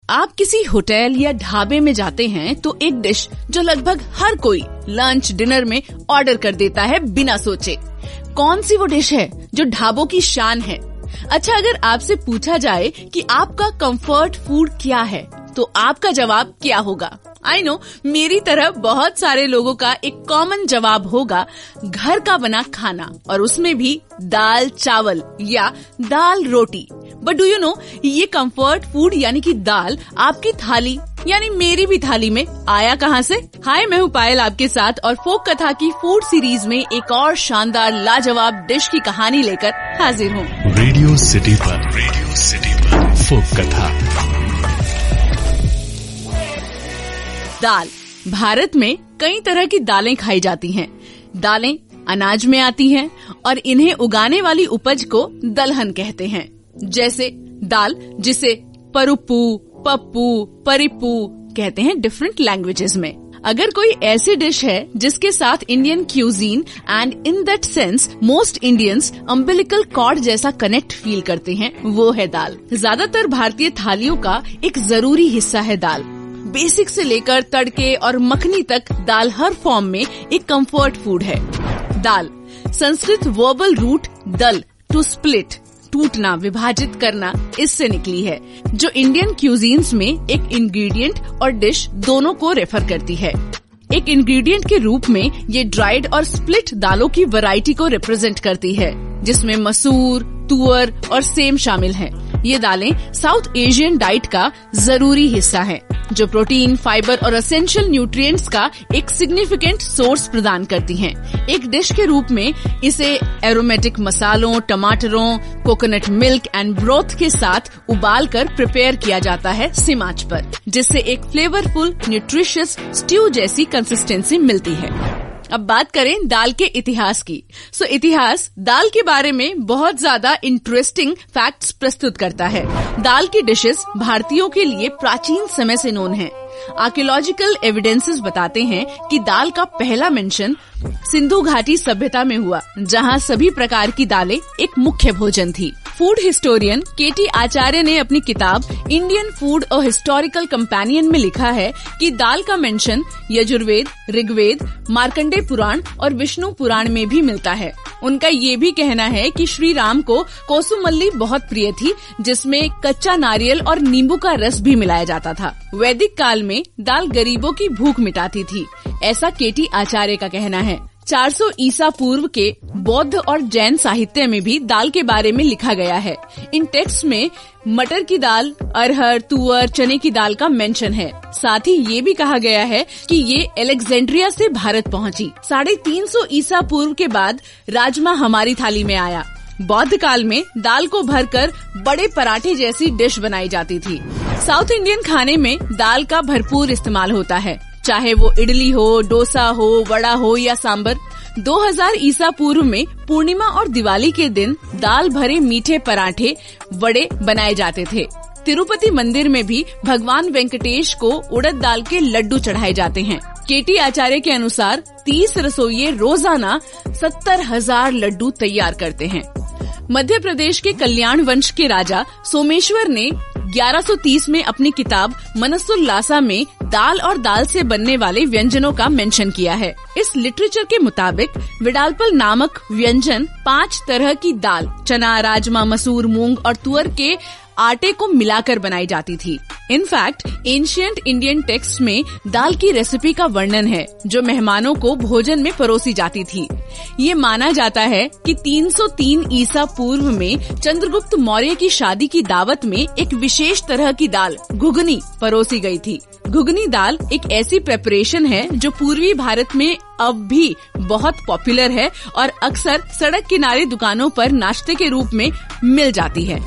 आप किसी होटल या ढाबे में जाते हैं तो एक डिश जो लगभग हर कोई लंच डिनर में ऑर्डर कर देता है बिना सोचे, कौन सी वो डिश है जो ढाबों की शान है? अच्छा, अगर आपसे पूछा जाए कि आपका कंफर्ट फूड क्या है तो आपका जवाब क्या होगा? आई नो, मेरी तरह बहुत सारे लोगों का एक कॉमन जवाब होगा घर का बना खाना, और उसमें भी दाल चावल या दाल रोटी। बट डू यू नो, ये कंफर्ट फूड यानी कि दाल आपकी थाली यानी मेरी भी थाली में आया कहाँ से? हाय, मैं हूँ पायल आपके साथ, और फोक कथा की फूड सीरीज में एक और शानदार लाजवाब डिश की कहानी लेकर हाजिर हूँ। रेडियो सिटी पर फोक कथा। दाल। भारत में कई तरह की दालें खाई जाती हैं। दालें अनाज में आती हैं और इन्हें उगाने वाली उपज को दलहन कहते हैं। जैसे दाल, जिसे परुप्पू, पप्पू, परिप्पू कहते हैं डिफरेंट लैंग्वेजेस में। अगर कोई ऐसी डिश है जिसके साथ Indian cuisine and in that sense most Indians umbilical cord जैसा कनेक्ट फील करते हैं, वो है दाल। ज्यादातर भारतीय थालियों का एक जरूरी हिस्सा है दाल। बेसिक से लेकर तड़के और मखनी तक दाल हर फॉर्म में एक कंफर्ट फूड है। दाल संस्कृत वर्बल रूट दल, टू स्प्लिट, टूटना, विभाजित करना, इससे निकली है, जो इंडियन क्यूजीन्स में एक इंग्रेडिएंट और डिश दोनों को रेफर करती है। एक इंग्रेडिएंट के रूप में ये ड्राइड और स्प्लिट दालों की वैरायटी को रिप्रेजेंट करती है, जिसमें मसूर, तुअर और सेम शामिल हैं। ये दालें साउथ एशियन डाइट का जरूरी हिस्सा हैं, जो प्रोटीन, फाइबर और एसेंशियल न्यूट्रिएंट्स का एक सिग्निफिकेंट सोर्स प्रदान करती हैं। एक डिश के रूप में इसे एरोमेटिक मसालों, टमाटरों, कोकोनट मिल्क एंड ब्रोथ के साथ उबालकर प्रिपेयर किया जाता है सिम आंच पर, जिससे एक फ्लेवरफुल न्यूट्रिशियस स्ट्यू जैसी कंसिस्टेंसी मिलती है। अब बात करें दाल के इतिहास की। इतिहास दाल के बारे में बहुत ज्यादा इंटरेस्टिंग फैक्ट्स प्रस्तुत करता है। दाल की डिशेस भारतीयों के लिए प्राचीन समय से नोन है। आर्कियोलॉजिकल एविडेंसेस बताते हैं कि दाल का पहला मेंशन सिंधु घाटी सभ्यता में हुआ, जहां सभी प्रकार की दालें एक मुख्य भोजन थी। फूड हिस्टोरियन केटी आचार्य ने अपनी किताब Indian food a historical companion में लिखा है कि दाल का मेंशन यजुर्वेद, ऋग्वेद, मार्कंडेय पुराण और विष्णु पुराण में भी मिलता है। उनका ये भी कहना है कि श्री राम को कोसुमल्ली बहुत प्रिय थी, जिसमें कच्चा नारियल और नींबू का रस भी मिलाया जाता था। वैदिक काल में दाल गरीबों की भूख मिटाती थी, ऐसा केटी आचार्य का कहना है। 400 ईसा पूर्व के बौद्ध और जैन साहित्य में भी दाल के बारे में लिखा गया है। इन टेक्स्ट में मटर की दाल, अरहर, तुअर, चने की दाल का मेंशन है। साथ ही ये भी कहा गया है कि ये अलेक्जेंड्रिया से भारत पहुंची। 350 ईसा पूर्व के बाद राजमा हमारी थाली में आया। बौद्ध काल में दाल को भरकर बड़े पराठे जैसी डिश बनाई जाती थी। साउथ इंडियन खाने में दाल का भरपूर इस्तेमाल होता है, चाहे वो इडली हो, डोसा हो, वड़ा हो या सांबर। 2000 ईसा पूर्व में पूर्णिमा और दिवाली के दिन दाल भरे मीठे पराठे, वड़े बनाए जाते थे। तिरुपति मंदिर में भी भगवान वेंकटेश को उड़द दाल के लड्डू चढ़ाए जाते हैं। केटी आचार्य के अनुसार 30 रसोइये रोजाना 70,000 लड्डू तैयार करते हैं। मध्य प्रदेश के कल्याण वंश के राजा सोमेश्वर ने 1130 में अपनी किताब मनसुल्लासा में दाल और दाल से बनने वाले व्यंजनों का मेंशन किया है। इस लिटरेचर के मुताबिक विडालपल नामक व्यंजन 5 तरह की दाल, चना, राजमा, मसूर, मूंग और तुअर के आटे को मिलाकर बनाई जाती थी। इनफैक्ट एंशिएंट इंडियन टेक्स्ट में दाल की रेसिपी का वर्णन है, जो मेहमानों को भोजन में परोसी जाती थी। ये माना जाता है कि 303 ईसा पूर्व में चंद्रगुप्त मौर्य की शादी की दावत में एक विशेष तरह की दाल, घुगनी, परोसी गई थी। घुगनी दाल एक ऐसी प्रेपरेशन है जो पूर्वी भारत में अब भी बहुत पॉपुलर है और अक्सर सड़क किनारे दुकानों पर नाश्ते के रूप में मिल जाती है।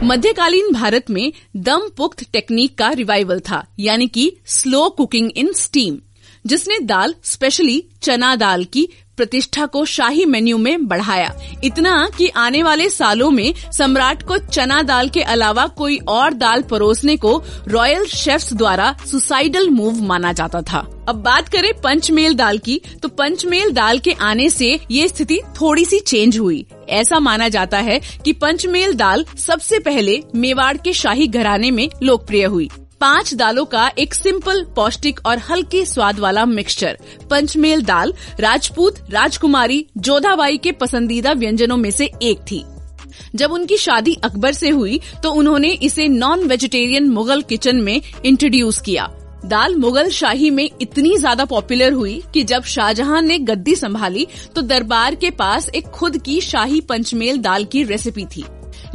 मध्यकालीन भारत में दम पुख्त टेक्निक का रिवाइवल था, यानी कि स्लो कुकिंग इन स्टीम, जिसने दाल, स्पेशली चना दाल की प्रतिष्ठा को शाही मेन्यू में बढ़ाया। इतना कि आने वाले सालों में सम्राट को चना दाल के अलावा कोई और दाल परोसने को रॉयल शेफ्स द्वारा सुसाइडल मूव माना जाता था। अब बात करें पंचमेल दाल की, तो पंचमेल दाल के आने से ये स्थिति थोड़ी सी चेंज हुई। ऐसा माना जाता है कि पंचमेल दाल सबसे पहले मेवाड़ के शाही घराने में लोकप्रिय हुई। 5 दालों का एक सिंपल, पौष्टिक और हल्के स्वाद वाला मिक्सचर। पंचमेल दाल राजपूत राजकुमारी जोधाबाई के पसंदीदा व्यंजनों में से एक थी। जब उनकी शादी अकबर से हुई तो उन्होंने इसे नॉन वेजिटेरियन मुगल किचन में इंट्रोड्यूस किया। दाल मुगल शाही में इतनी ज्यादा पॉपुलर हुई कि जब शाहजहां ने गद्दी संभाली तो दरबार के पास एक खुद की शाही पंचमेल दाल की रेसिपी थी।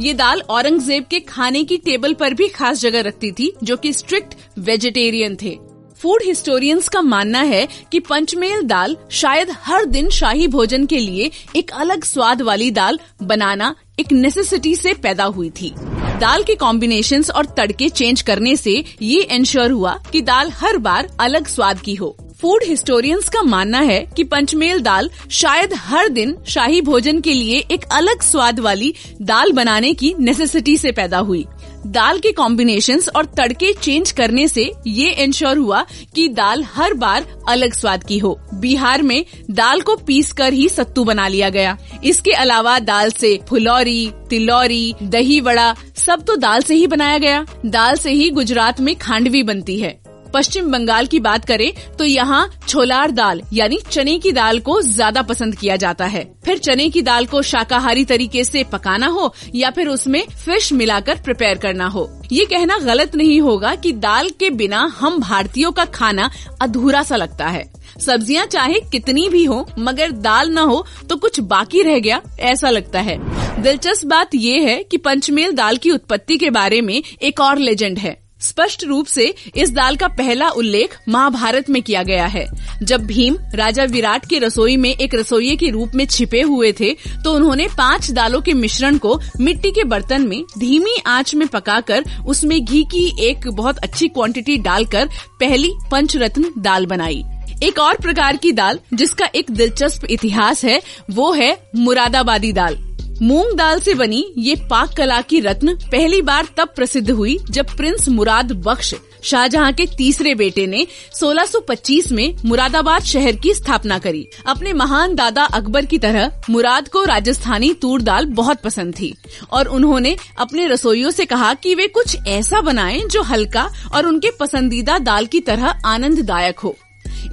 ये दाल औरंगजेब के खाने की टेबल पर भी खास जगह रखती थी, जो कि स्ट्रिक्ट वेजिटेरियन थे। फूड हिस्टोरियंस का मानना है कि पंचमेल दाल शायद हर दिन शाही भोजन के लिए एक अलग स्वाद वाली दाल बनाना एक नेसेसिटी से पैदा हुई थी। दाल के कॉम्बिनेशंस और तड़के चेंज करने से ये इंश्योर हुआ कि दाल हर बार अलग स्वाद की हो। फूड हिस्टोरियंस का मानना है कि पंचमेल दाल शायद हर दिन शाही भोजन के लिए एक अलग स्वाद वाली दाल बनाने की नेसेसिटी से पैदा हुई। दाल के कॉम्बिनेशंस और तड़के चेंज करने से ये इंश्योर हुआ कि दाल हर बार अलग स्वाद की हो। बिहार में दाल को पीसकर ही सत्तू बना लिया गया। इसके अलावा दाल से फुलौरी, तिलौरी, दही वड़ा सब तो दाल से ही बनाया गया। दाल से ही गुजरात में खांडवी बनती है। पश्चिम बंगाल की बात करें तो यहाँ छोलार दाल यानी चने की दाल को ज्यादा पसंद किया जाता है। फिर चने की दाल को शाकाहारी तरीके से पकाना हो या फिर उसमें फिश मिलाकर प्रिपेयर करना हो। ये कहना गलत नहीं होगा कि दाल के बिना हम भारतीयों का खाना अधूरा सा लगता है। सब्जियां चाहे कितनी भी हो मगर दाल न हो तो कुछ बाकी रह गया ऐसा लगता है। दिलचस्प बात ये है कि पंचमेल दाल की उत्पत्ति के बारे में एक और लेजेंड है। स्पष्ट रूप से इस दाल का पहला उल्लेख महाभारत में किया गया है। जब भीम राजा विराट की रसोई में एक रसोइये के रूप में छिपे हुए थे तो उन्होंने 5 दालों के मिश्रण को मिट्टी के बर्तन में धीमी आंच में पकाकर उसमें घी की एक बहुत अच्छी क्वांटिटी डालकर पहली पंचरत्न दाल बनाई। एक और प्रकार की दाल जिसका एक दिलचस्प इतिहास है वो है मुरादाबादी दाल। मूंग दाल से बनी ये पाक कला की रत्न पहली बार तब प्रसिद्ध हुई जब प्रिंस मुराद बख्श शाहजहां के तीसरे बेटे ने 1625 में मुरादाबाद शहर की स्थापना करी। अपने महान दादा अकबर की तरह मुराद को राजस्थानी तूर दाल बहुत पसंद थी और उन्होंने अपने रसोइयों से कहा कि वे कुछ ऐसा बनाएं जो हल्का और उनके पसंदीदा दाल की तरह आनंददायक हो।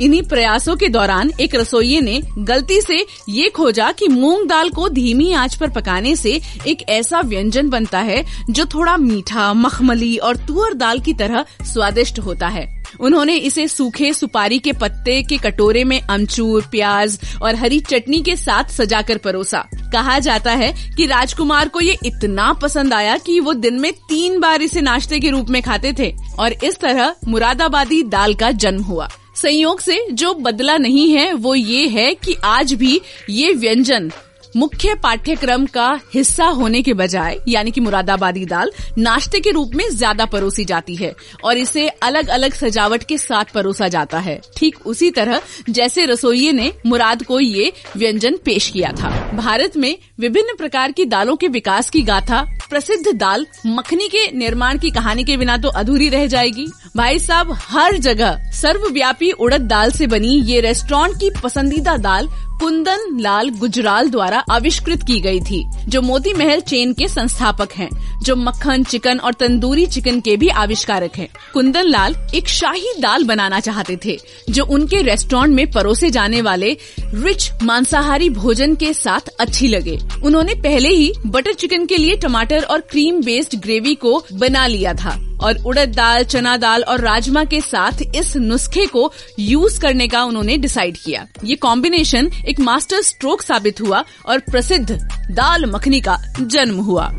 इन्हीं प्रयासों के दौरान एक रसोइये ने गलती से ये खोजा कि मूंग दाल को धीमी आंच पर पकाने से एक ऐसा व्यंजन बनता है जो थोड़ा मीठा, मखमली और तुअर दाल की तरह स्वादिष्ट होता है। उन्होंने इसे सूखे सुपारी के पत्ते के कटोरे में अमचूर, प्याज और हरी चटनी के साथ सजाकर परोसा। कहा जाता है कि राजकुमार को ये इतना पसंद आया कि वो दिन में 3 बार इसे नाश्ते के रूप में खाते थे और इस तरह मुरादाबादी दाल का जन्म हुआ। संयोग से जो बदला नहीं है वो ये है कि आज भी ये व्यंजन मुख्य पाठ्यक्रम का हिस्सा होने के बजाय यानी कि मुरादाबादी दाल नाश्ते के रूप में ज्यादा परोसी जाती है और इसे अलग अलग सजावट के साथ परोसा जाता है। ठीक उसी तरह जैसे रसोइये ने मुराद को ये व्यंजन पेश किया था। भारत में विभिन्न प्रकार की दालों के विकास की गाथा प्रसिद्ध दाल मखनी के निर्माण की कहानी के बिना तो अधूरी रह जाएगी। भाई साहब, हर जगह सर्वव्यापी उड़द दाल से बनी ये रेस्टोरेंट की पसंदीदा दाल कुंदन लाल गुजराल द्वारा आविष्कृत की गई थी, जो मोती महल चेन के संस्थापक हैं, जो मक्खन, चिकन और तंदूरी चिकन के भी आविष्कारक हैं। कुंदन लाल एक शाही दाल बनाना चाहते थे जो उनके रेस्टोरेंट में परोसे जाने वाले रिच मांसाहारी भोजन के साथ अच्छी लगे। उन्होंने पहले ही बटर चिकन के लिए टमाटर और क्रीम बेस्ड ग्रेवी को बना लिया था और उड़द दाल, चना दाल और राजमा के साथ इस नुस्खे को यूज करने का उन्होंने डिसाइड किया। ये कॉम्बिनेशन एक मास्टर स्ट्रोक साबित हुआ और प्रसिद्ध दाल मखनी का जन्म हुआ।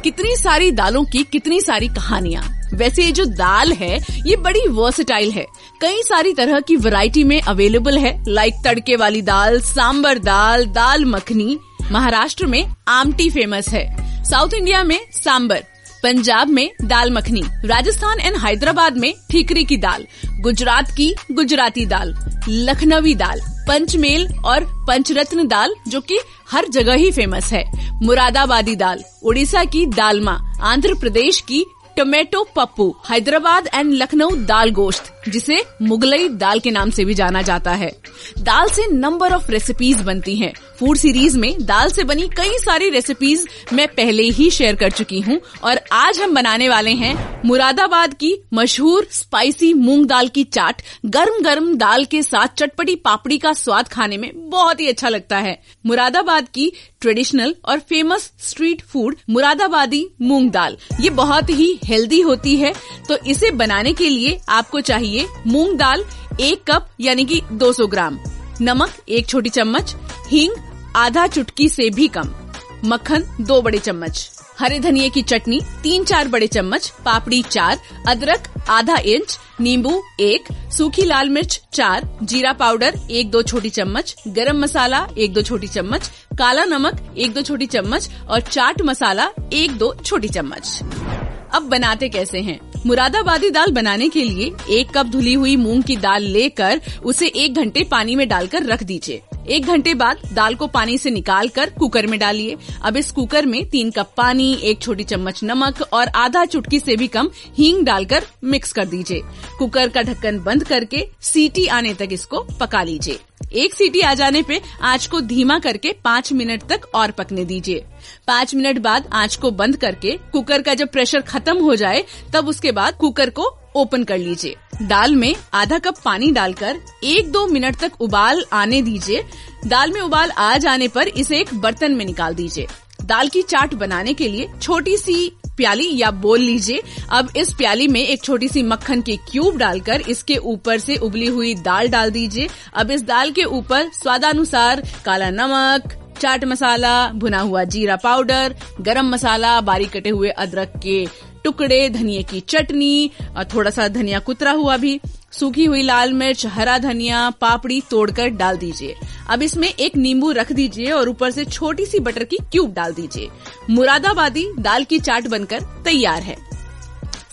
कितनी सारी दालों की कितनी सारी कहानियाँ। वैसे ये जो दाल है ये बड़ी वर्सेटाइल है, कई सारी तरह की वैरायटी में अवेलेबल है, लाइक तड़के वाली दाल, सांबर दाल, दाल मखनी। महाराष्ट्र में आमटी फेमस है, साउथ इंडिया में सांबर, पंजाब में दाल मखनी, राजस्थान एंड हैदराबाद में ठीकरी की दाल, गुजरात की गुजराती दाल, लखनवी दाल, पंचमेल और पंचरत्न दाल जो कि हर जगह ही फेमस है, मुरादाबादी दाल, उड़ीसा की दालमा, आंध्र प्रदेश की टोमेटो पप्पू, हैदराबाद एंड लखनऊ दाल गोश्त, जिसे मुगलई दाल के नाम से भी जाना जाता है। दाल से नंबर ऑफ रेसिपीज बनती हैं। फूड सीरीज में दाल से बनी कई सारी रेसिपीज मैं पहले ही शेयर कर चुकी हूँ और आज हम बनाने वाले हैं मुरादाबाद की मशहूर स्पाइसी मूंग दाल की चाट। गर्म गर्म दाल के साथ चटपटी पापड़ी का स्वाद खाने में बहुत ही अच्छा लगता है। मुरादाबाद की ट्रेडिशनल और फेमस स्ट्रीट फूड मुरादाबादी मूंग दाल, ये बहुत ही हेल्दी होती है। तो इसे बनाने के लिए आपको चाहिए मूंग दाल 1 कप यानी कि 200 ग्राम, नमक 1 छोटी चम्मच, हींग आधा चुटकी से भी कम, मक्खन 2 बड़े चम्मच, हरे धनिये की चटनी 3-4 बड़े चम्मच, पापड़ी 4, अदरक आधा इंच, नींबू 1, सूखी लाल मिर्च 4, जीरा पाउडर 1-2 छोटी चम्मच, गरम मसाला 1-2 छोटी चम्मच, काला नमक 1-2 छोटी चम्मच और चाट मसाला 1-2 छोटी चम्मच। अब बनाते कैसे हैं? मुरादाबादी दाल बनाने के लिए 1 कप धुली हुई मूंग की दाल लेकर उसे 1 घंटे पानी में डालकर रख दीजिए। 1 घंटे बाद दाल को पानी से निकालकर कुकर में डालिए। अब इस कुकर में 3 कप पानी, 1 छोटी चम्मच नमक और आधा चुटकी से भी कम हींग डालकर मिक्स कर दीजिए। कुकर का ढक्कन बंद करके सीटी आने तक इसको पका लीजिए। 1 सीटी आ जाने पे आंच को धीमा करके 5 मिनट तक और पकने दीजिए। 5 मिनट बाद आंच को बंद करके कुकर का जब प्रेशर खत्म हो जाए तब उसके बाद कुकर को ओपन कर लीजिए। दाल में आधा कप पानी डालकर 1-2 मिनट तक उबाल आने दीजिए। दाल में उबाल आ जाने पर इसे एक बर्तन में निकाल दीजिए। दाल की चाट बनाने के लिए छोटी सी प्याली या बोल लीजिए। अब इस प्याली में एक छोटी सी मक्खन के क्यूब डालकर इसके ऊपर से उबली हुई दाल डाल दीजिए। अब इस दाल के ऊपर स्वादानुसार काला नमक, चाट मसाला, भुना हुआ जीरा पाउडर, गरम मसाला, बारीक कटे हुए अदरक के टुकड़े, धनिये की चटनी और थोड़ा सा धनिया कुतरा हुआ भी, सूखी हुई लाल मिर्च, हरा धनिया, पापड़ी तोड़कर डाल दीजिए। अब इसमें एक नींबू रख दीजिए और ऊपर से छोटी सी बटर की क्यूब डाल दीजिए। मुरादाबादी दाल की चाट बनकर तैयार है।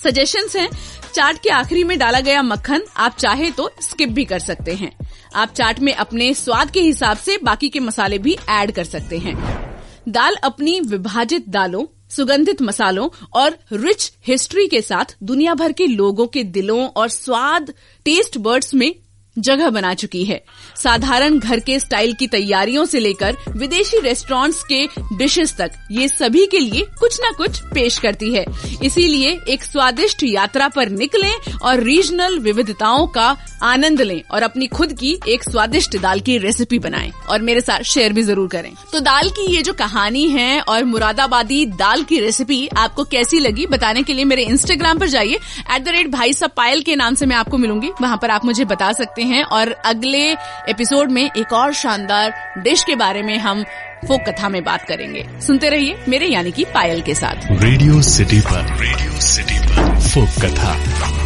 सजेशंस हैं, चाट के आखिरी में डाला गया मक्खन आप चाहे तो स्किप भी कर सकते हैं। आप चाट में अपने स्वाद के हिसाब से बाकी के मसाले भी ऐड कर सकते हैं। दाल अपनी विभाजित दालों, सुगंधित मसालों और रिच हिस्ट्री के साथ दुनिया भर के लोगों के दिलों और स्वाद टेस्ट बर्ड्स में जगह बना चुकी है। साधारण घर के स्टाइल की तैयारियों से लेकर विदेशी रेस्टोरेंट्स के डिशेस तक ये सभी के लिए कुछ न कुछ पेश करती है। इसीलिए एक स्वादिष्ट यात्रा पर निकलें और रीजनल विविधताओं का आनंद लें और अपनी खुद की एक स्वादिष्ट दाल की रेसिपी बनाएं और मेरे साथ शेयर भी जरूर करें। तो दाल की ये जो कहानी है और मुरादाबादी दाल की रेसिपी आपको कैसी लगी बताने के लिए मेरे इंस्टाग्राम पर जाइए, @भाईसाहब के नाम से मैं आपको मिलूंगी। वहाँ पर आप मुझे बता सकते हैं और अगले एपिसोड में एक और शानदार डिश के बारे में हम फोक कथा में बात करेंगे। सुनते रहिए मेरे यानी कि पायल के साथ रेडियो सिटी पर फोक कथा।